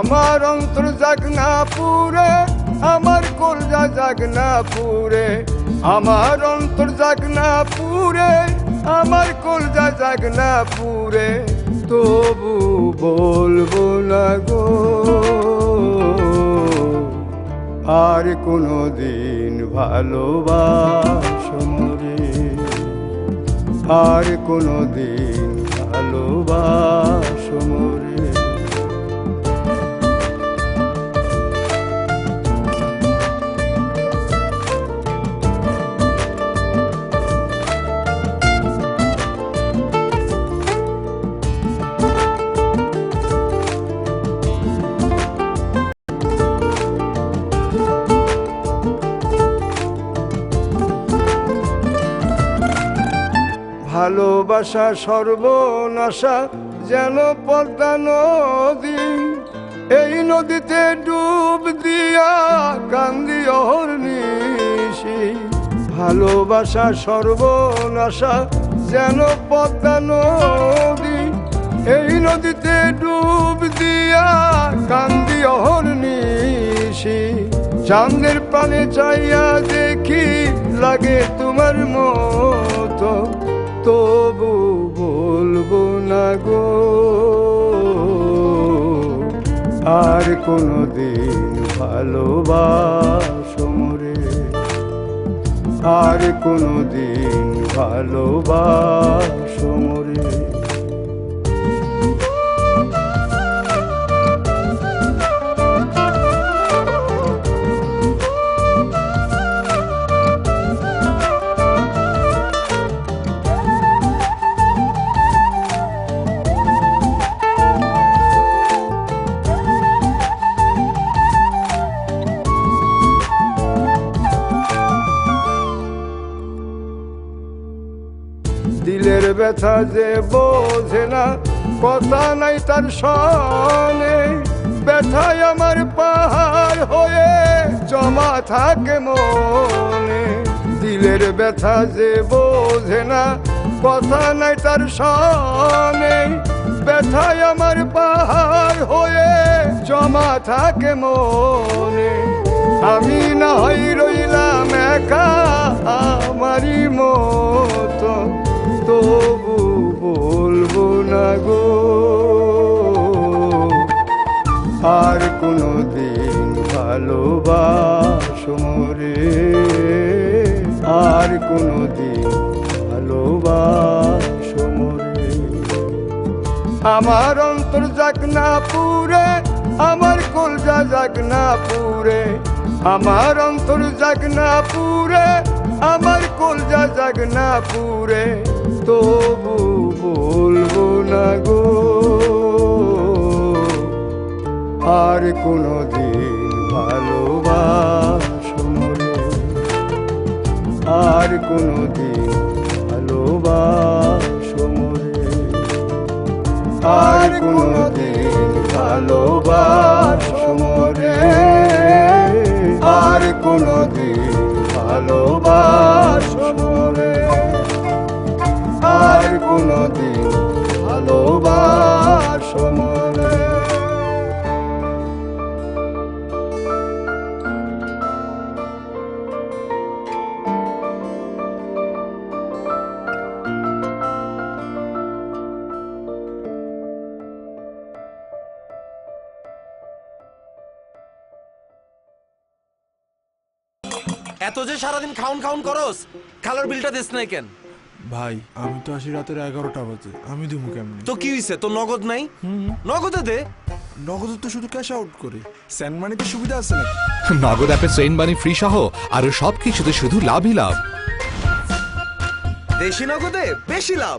আমার অন্তর জাগ না পুরে, আমার কলজা জাগ না পুরে, আমার অন্তর জাগ না পুরে, আমার কলজা জাগ না পুরে, তবু বলবো না গো আর কোনো দিন ভালোবাসো মোরে, আর কোনো দিন ভালোবাসো মোরে। ভালোবাসা সর্বনাশা যেন পদ্মা নদী, এই নদীতে ডুব দিয়া কান্দি অহর্নিশি। ভালোবাসা সর্বনাশা যেন পদ্মা নদী, এই নদীতে ডুব দিয়া কান্দি অহর্নিশি। চাঁদের পানে চাইয়া দেখি লাগে তোমার মতো, তবু বলবো না গো আর কোনো দিন ভালোবাসো মোরে, আর কোনো দিন ভালোবাসো মোরে। দিলের ব্যথা যে বোঝে না, কথা নাই তার সনে, ব্যথায় আমার পাহাড় হয়ে জমা থাকে মনে। দিলের ব্যথা যে বোঝে না, কথা নাই তার সনে, ব্যথায় আমার পাহাড় হয়ে জমা থাকে মনে। আমি না হই রইলাম একা আমারই মতো, তবু বলবো না গো আর কোনো দিন ভালোবাসো মোরে, আর কোনো দিন ভালোবাসো মোরে। আমার অন্তর জাগ না পুরে, আমার কলজা জাগ না পুরে, আমার অন্তর জাগ না পুরে, আমার কলজা জাগ না পুরে, তবু বলবো না গো আর কোনো দিন ভালোবাসো মোরে, আর কোনো দিন ভালোবাসো মোরে, আর কোনো দিন ভালোবাসো মোরে, আর কোনো দিন ভালোবাসো মোরে, আর কোনো দিন ভালোবাসো মোরে। এত যে সারাদিন খাউন খাউন করস, খালার বিলটা দিস নাই কেন? ভাই আমি তো আসি রাতের 11টা বাজে, আমি দিমু কেমনে? তো কি হইছে, তোর নগদ নাই? নগদে দে। নগদ তো শুধু ক্যাশ আউট করে, সেন্ড মানিতে সুবিধা আছে নাকি? নগদ অ্যাপে সেন্ড মানি ফ্রি সহ আরো সবকিছুতে শুধু লাভই লাভ। দেশি নগদে বেশি লাভ।